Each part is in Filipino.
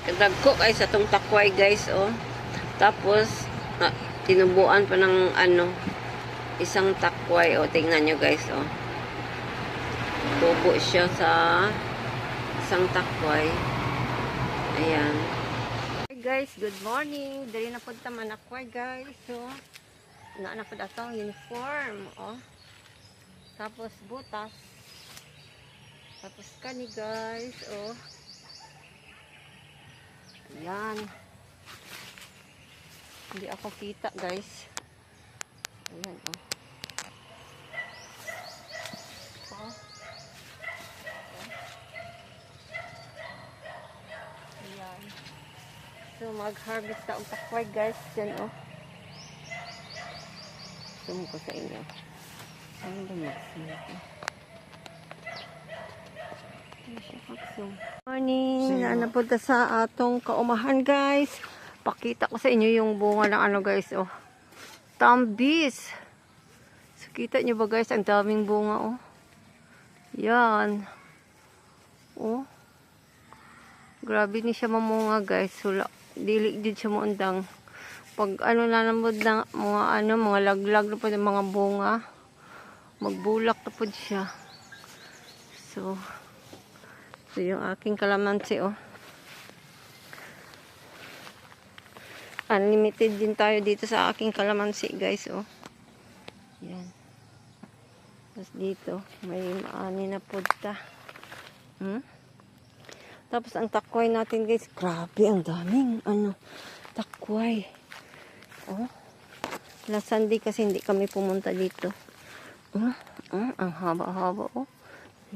Dagko kay sa tong takway guys, oh. Tapos, tinubuan pa ng isang takway, oh. Tingnan nyo guys, oh. Tubo siya sa isang takway. Ayan. Hey guys, good morning. Dali na punta man takway guys, so. Na po datong uniform, oh. Tapos butas. Tapos kani guys, oh. Ayan. Hindi ako kita guys. Ayan, oh. Oh. Ayan. So mag-harvest na ang takway guys. Yan, oh. Zoom ko sa inyo. Ano ba mag-zoom ko? Ano siya mag-zoom? Morning! Napunta sa atong kaumahan guys. Pakita ko sa inyo yung bunga ng ano guys, oh. Tambis! So kita nyo ba guys, ang daming bunga, oh. Yan. Oh. Grabe ni siya mamunga guys. Sula. Dili din siya muundang. Pag ano na namod na mga laglag na po ng mga bunga, magbulak na po siya. So yung aking kalamansi, oh. Unlimited din tayo dito sa aking kalamansi guys, oh. Yan. Tapos dito may maani na punta. Tapos ang takway natin guys, grabe ang daming takway. Oh. Last Sunday kasi hindi kami pumunta dito. Ang haba-haba, oh.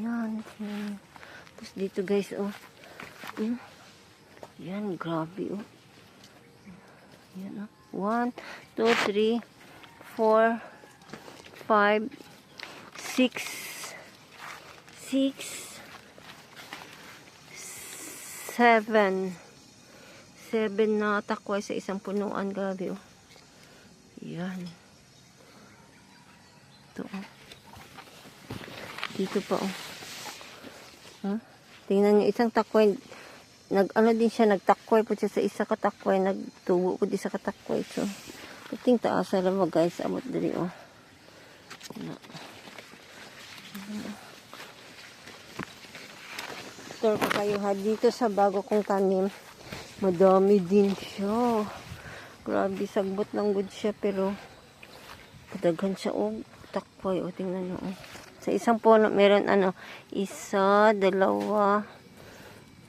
Yan. Tapos dito guys, oh. Yan, grabe, oh. Yan, oh. 1, 2, 3, 4, 5, 6, 7 na takway sa isang punuan, grabe, oh. Yan. Ito, oh. Dito pa, oh. Tingnan niyo, isang takway, din siya, nagtakway po siya sa isa katakway, nagtubo po di sa katakway. So, iting taasa lang mo guys, abot dali, oh. Store ko kayo ha, dito sa bago kong tanim, madami din siya. Grabe, sagbot lang good siya, pero kadaghan siya, oh, takway, oh, tingnan nyo, oh. Sa isang puno, meron isa, dalawa,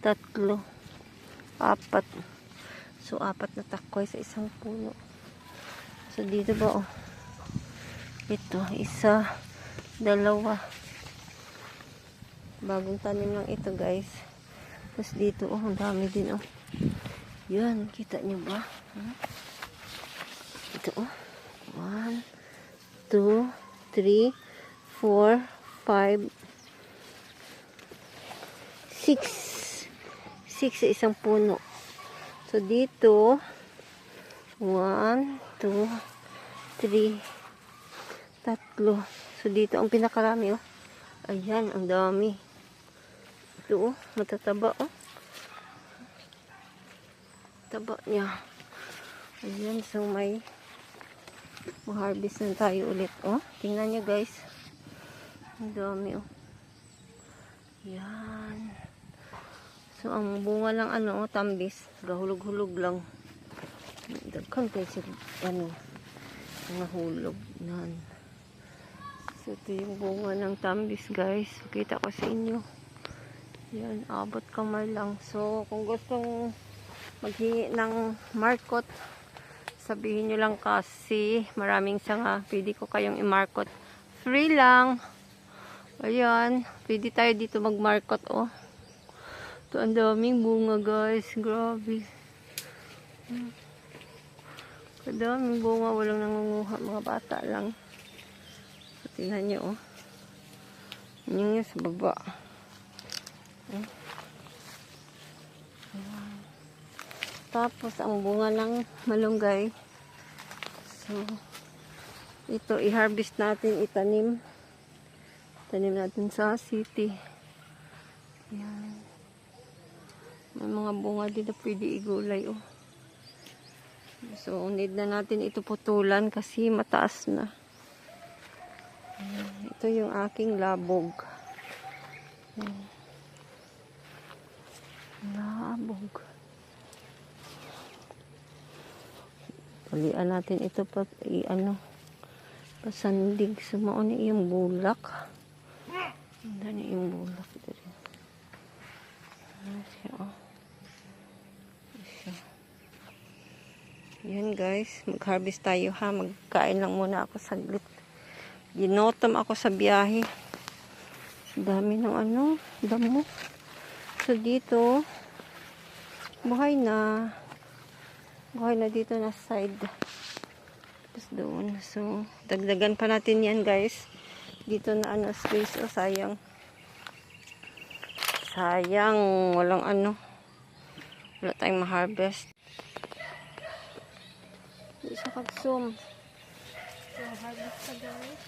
tatlo, apat. So, apat na takway sa isang puno. So, dito ba, oh. Ito, isa, dalawa. Bagong tanim lang ito, guys. Tapos dito, oh, ang dami din, oh. Yan, kita nyo ba? Ito, oh. 1, 2, 3, 4, 5, 6. 6 sa isang puno. So, dito, 1, 2, 3, tatlo. So, dito, ang pinakarami, oh. Ayan, ang dami. Ito, oh, matataba, oh. Taba niya. Ayan, so may harvest na tayo ulit, oh. Tingnan nyo, guys. Ang dami, oh. Yan. So, ang bunga lang, oh, tambis. Gahulog-hulog lang. Dagkan kayo sila, mga hulog. Yan. So, ito yung bunga ng tambis, guys. Kita ko sa inyo. Yan, abot kamay lang. So, kung gustong maghingi ng markot, sabihin nyo lang kasi maraming sanga. Pwede ko kayong i-markot. Free lang. Ayan. Pwede tayo dito mag-markot, oh. Ito, ang daming bunga, guys. Grabe. Kadaming bunga. Walang nangunguha. Mga bata lang. So, tingnan nyo, oh. Yun yung sa baba. Tapos, ang bunga ng malunggay. So, ito, i-harvest natin, itanim. Tanim natin sa city. Yan. May mga bunga dito pwede igulay, oh. So, need na natin ito putulan kasi mataas na. Ito yung aking labog. Labog. Tulian natin ito pag pasandig. Sumaon na yung bulak. Hindi na yung bulak. Yan guys, mag-harvest tayo ha. Magkain lang muna ako saglit. Ginotom ako sa biyahe. Dami ng damo. So dito, buhay na. Buhay na dito na side. Tapos doon. So, dagdagan pa natin yan guys. Dito na space. Oh, sayang. Sayang. Walang wala tayong ma-harvest. Isa kag-zoom. So, harvest pa guys.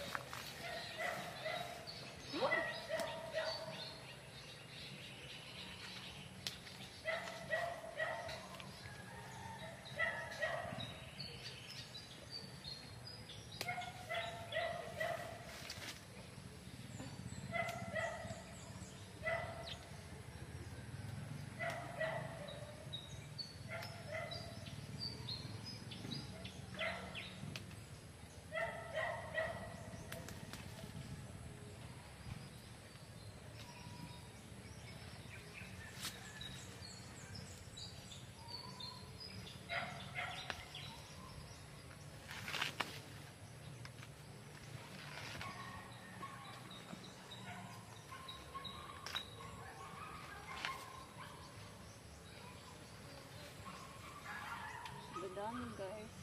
Dami guys.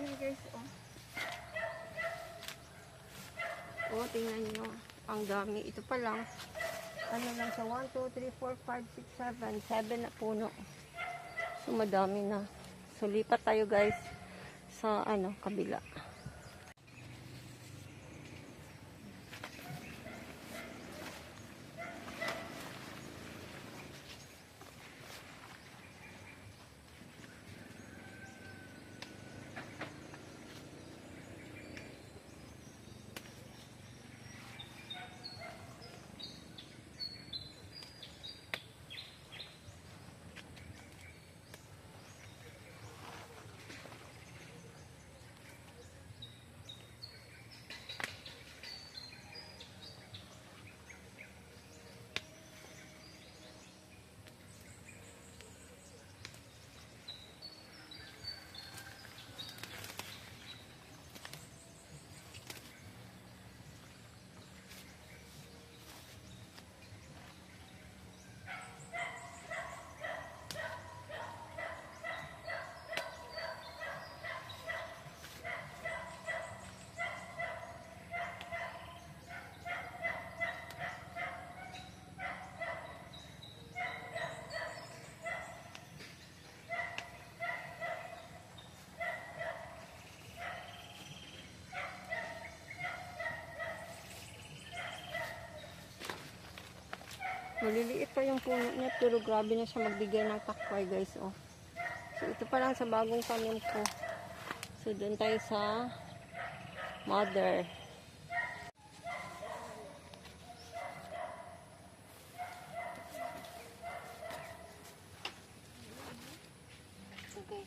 Guys, oh, tingnan nyo. Ang dami. Ito pa lang. Lang sa 1, 2, 3, 4, 5, 6, 7. 7 na puno. So, madami na. So, lipat tayo guys sa kabila. Maliliit pa yung puno niya pero grabe na siya magbigay ng takway guys. Oh. So ito pa lang sa bagong tanim ko. So doon tayo sa mother. So guys,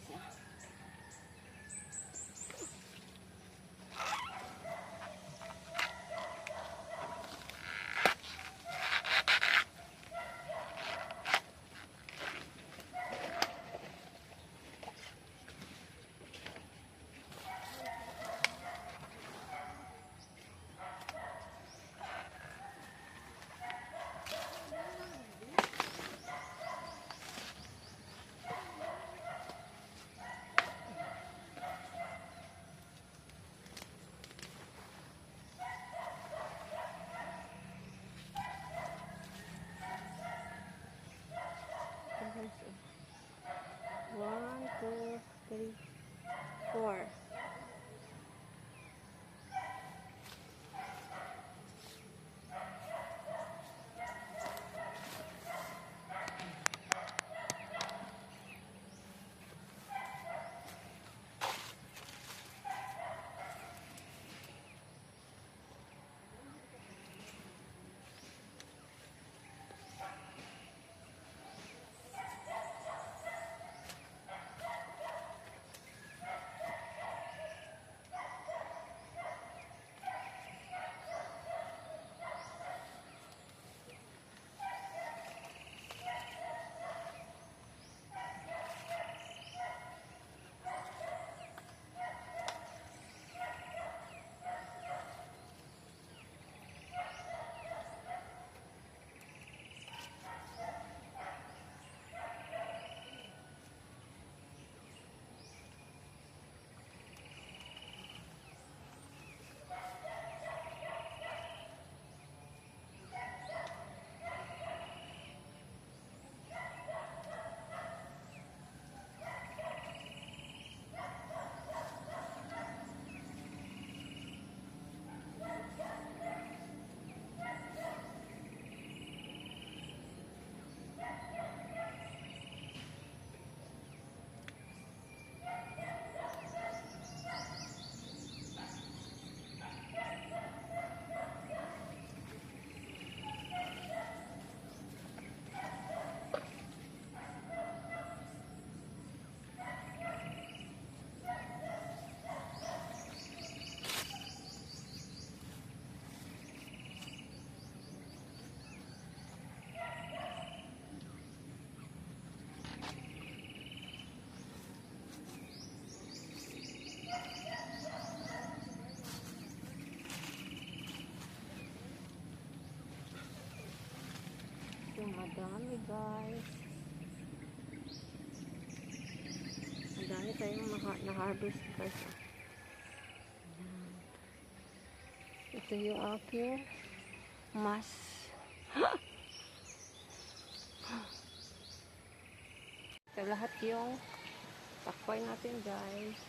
Madami guys. Madami tayong na-harvest guys. Ayan. Ito yung aking mas. Ito lahat yung takpay natin guys.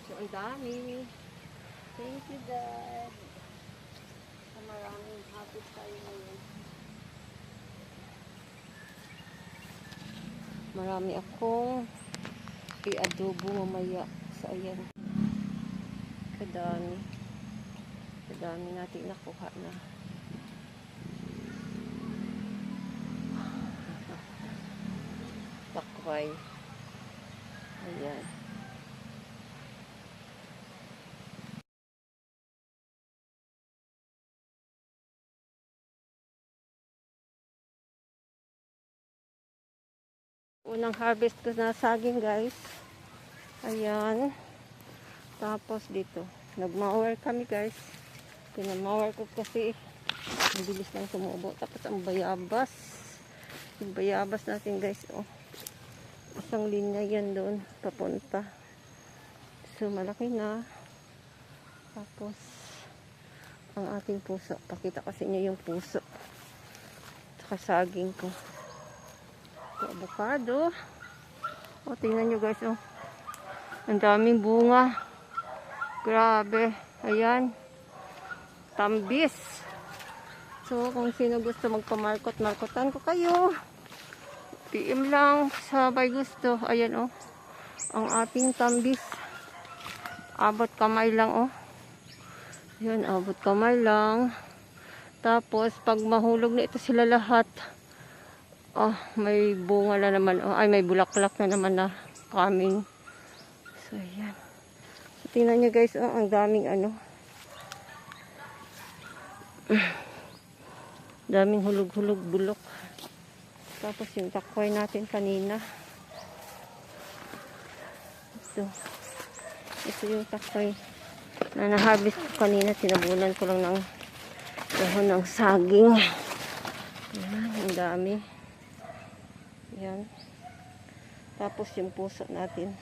So, ang dami. Thank you, Dad. Sa maraming hapit tayo ngayon. Marami akong i-adobo mamaya sa ayan. Kadami. Kadami natin nakuha na. Takway. Ayan. Unang harvest ko na saging guys. Ayan. Tapos dito. Nag-mower kami guys. Pinag-mower ko kasi ang bilis lang tumubo. Tapos ang bayabas. Yung bayabas natin guys. Oh. Isang linya yan doon. Papunta. So malaki na. Tapos ang ating puso. Pakita ko sa inyo yung puso. Saka saging ko. Avocado. O, tingnan nyo guys, oh. Ang daming bunga. Grabe. Ayan. Tambis. So, kung sino gusto magpamarkot-markotan ko kayo. PM lang sa may gusto. Ayan, oh. Ang ating tambis. Abot kamay lang, oh. Ayan, abot kamay lang. Tapos, pag mahulog na ito sila lahat, oh, may bunga na naman. Oh, ay, may bulaklak na naman na coming. So, ayan. So, tingnan nyo guys, oh, ang daming ano. Daming hulog-hulog bulok. Tapos yung takway natin kanina. Ito yung takway na na-harvest ko kanina. Tinabunan ko lang ng dahon ng saging. Ayan, ang dami. Yan. Tapos yung puso natin.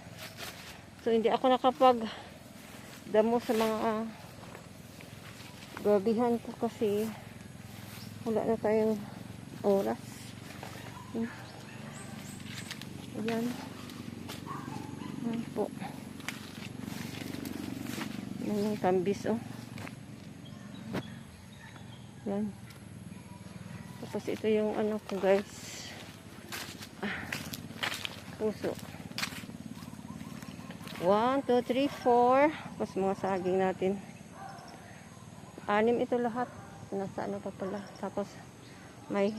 So, hindi ako nakapag-damo sa mga gabihan ko kasi wala na tayong oras. Ayan. Ayan po. Ayan yung tambis, oh. Ayan. Tapos ito yung ano ko guys. Puso. 1, 2, 3, 4. Tapos mga saging natin. 6 ito lahat. Nasa ano pa pala. Tapos may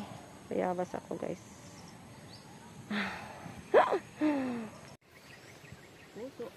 bayabas ako guys. Puso.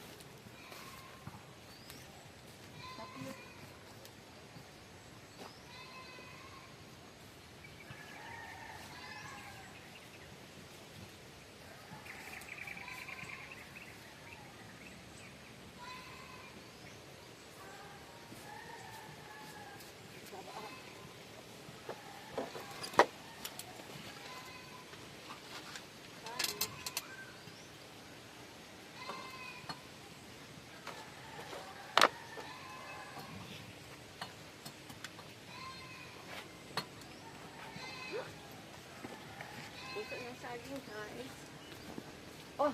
Puso ng saging guys. Oh!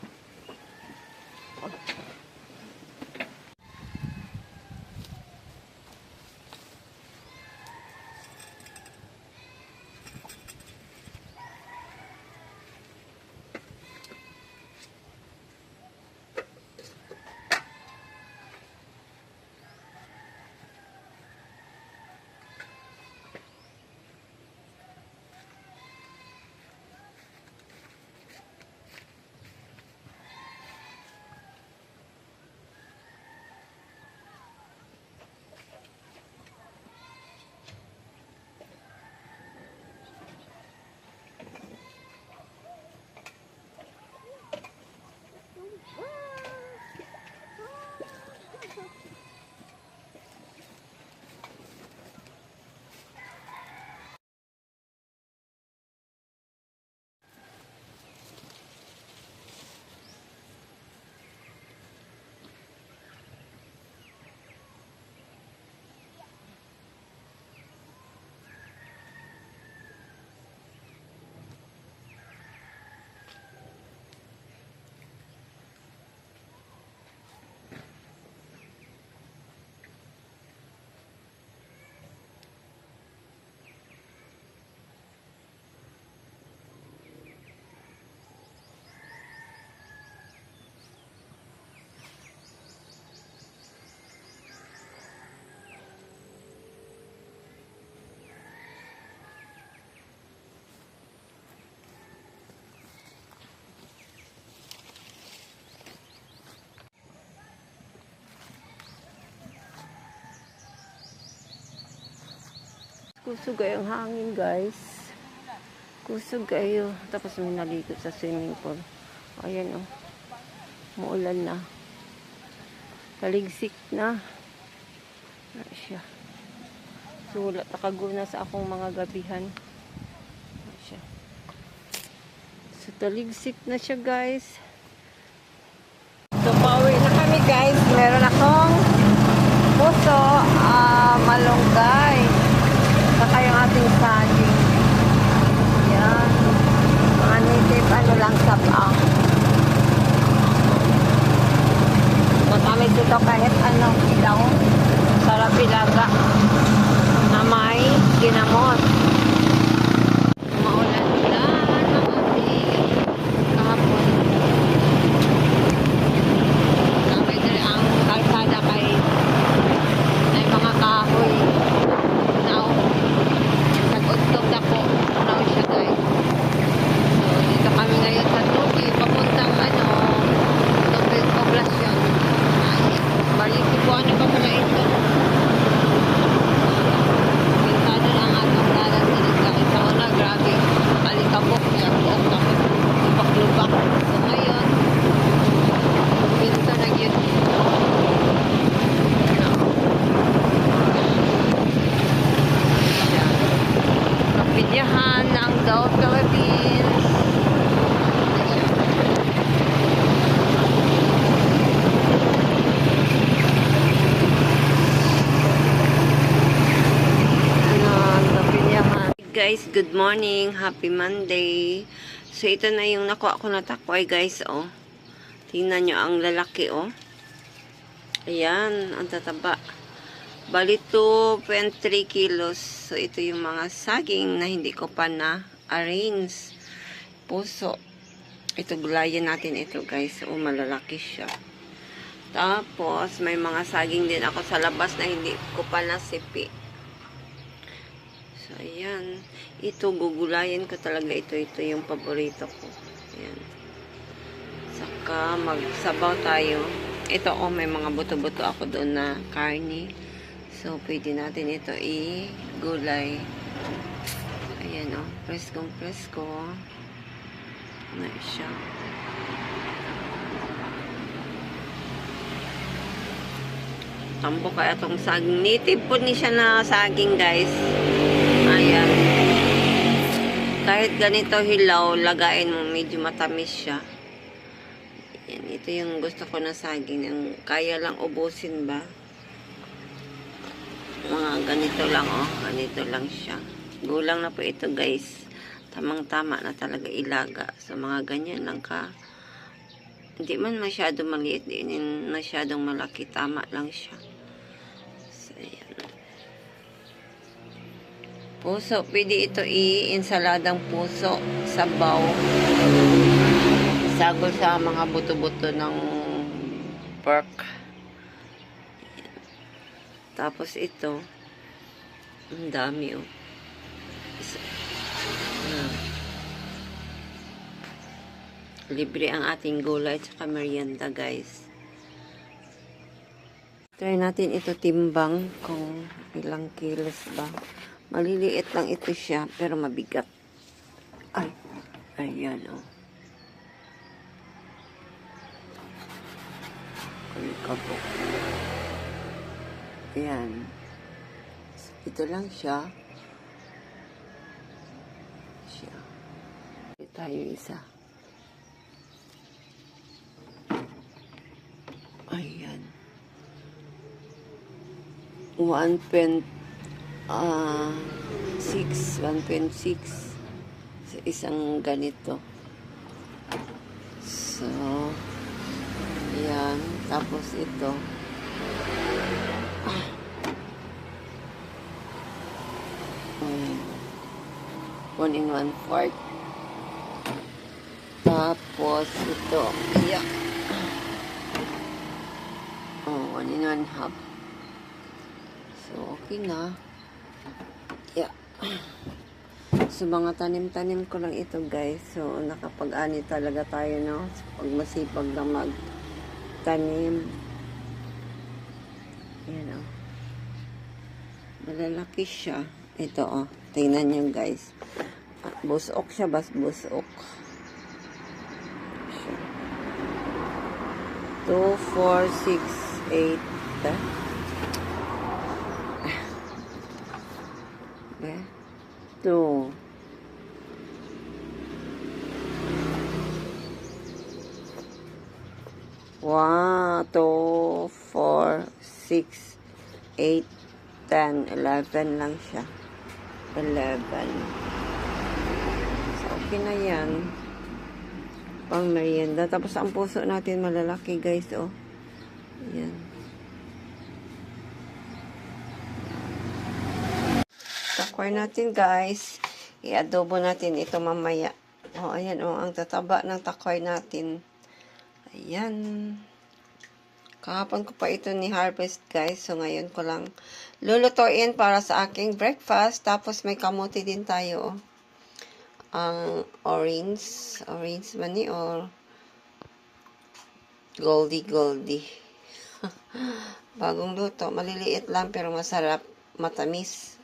Kusog kayo ang hangin, guys. Kusog kayo. Tapos may nalikot sa swimming pool. Ayan, oh. Muulan na. Taligsik na. Ayan siya. So, wala takaguna sa akong mga gabihan. Ayan siya. So, taligsik na siya, guys. So, pauwi na kami, guys. Meron akong puso, malunggay. Saka yung ating saging. Yan. Mga native, ano lang, sabang. Matamit ito kahit anong ilaw. Sarap ilaga. Na may ginamot. Maulan-ulan ang ating kahapon. Nakapit rin ang kalsada kay may mga kahoy. Now, nag-utog na po. Now siya, guys. So, dito kami ngayon sa Tupi. Papuntang Tupi Poblacion. Balik po, ano pa pala ito? Pintado lang atong dalan dito, guys. Sa una, grabe. Alikabok niya. Buok tapos lubak-lubak. So, ngayon, pinto na yun. Kapilyahan ng South Philippines. Guys, good morning. Happy Monday. So, ito na yung nakuha ko na takway, guys, oh. Tingnan nyo ang lalaki, oh. Ayan, ang tataba. Bali 2.3 kilos. So, ito yung mga saging na hindi ko pa na-arrange. Puso. Ito, gulayan natin ito, guys. Oh, malalaki siya. Tapos, may mga saging din ako sa labas na hindi ko pa nasipi. So, ayan. Ito, gugulayan ko talaga ito. Ito yung paborito ko. Ayan. Saka, magsabaw tayo. Ito, oh, may mga buto-buto ako doon na karne. So, pwede natin ito i-gulay. Ayan, oh. Preskong-presko. Na siya. Tampo kaya itong saging. Native po ni siya na saging, guys. Ayan. Kahit ganito hilaw, lagain mo, medyo matamis siya. Ayan, ito yung gusto ko na saging. Yung kaya lang ubusin ba? Mga ganito lang, oh. Ganito lang siya. Gulang na po ito, guys. Tamang-tama na talaga ilaga. So, mga ganyan lang ka. Hindi man masyadong maliit, hindi masyadong malaki. Tama lang siya. So, ayan. Puso, pwede ito i-insaladang puso, sabaw. Sagol sa mga buto-buto ng pork. Ayan. Tapos ito, ang dami, oh. Libre ang ating gulay at saka merienda, guys. Try natin ito timbang kung ilang kilos ba. Maliliit lang ito siya, pero mabigat. Ay, ayan, oh. Kabok. Ayan. Ito lang siya. Ito tayo isa. Ayan. 1.6 sa isang ganito. So, ayan. Tapos ito. Ayan. 1 1/4. Tapos ito. Ayan. 1 1/2. So, okay na. Yeah. So, mga tanim-tanim ko lang ito, guys. So, nakapag-ani talaga tayo, no? So, pag masipag lang mag-tanim. Ayan, oh. Malalaki siya. Ito, oh. Tingnan nyo, guys. Busok siya, busok. 2, 4, 6, 8. Okay. 2. Wow, 2, 4, 6, 8, 10, 11 lang siya. 11. So, okay na yan. Pang merienda. Tapos, ang puso natin malalaki, guys, oh. Yan. Takway natin, guys. I-adobo natin ito mamaya. Oh, ayan, oh. Ang tataba ng takway natin. Ayan. Kahapon ko pa ito ni harvest, guys. So, ngayon ko lang lulutuin para sa aking breakfast. Tapos, may kamote din tayo. Ang orange mani or goldie. Bagong luto. Maliliit lang pero masarap. Matamis.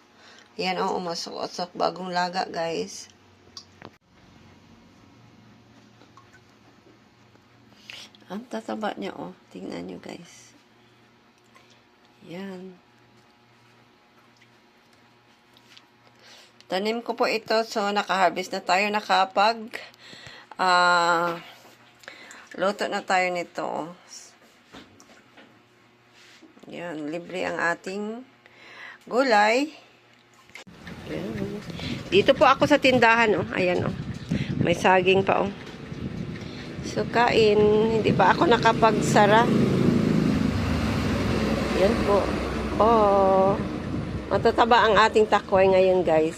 Ayan, oh. Umusok-usok. Bagong laga, guys. Ang tataba niya, oh. Tingnan nyo, guys. Yan. Tanim ko po ito. So, naka-harvest na tayo. Luto na tayo nito. Yan. Libre ang ating gulay. Yan. Dito po ako sa tindahan, oh. Ayan, oh. May saging pa, oh. So, kain. Hindi pa ako nakapagsara. Yan po. Oh. Matataba ang ating takway ngayon, guys.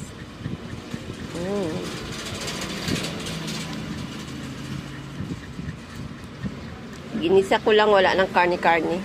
Ginisa ko lang. Wala ng karne-karne.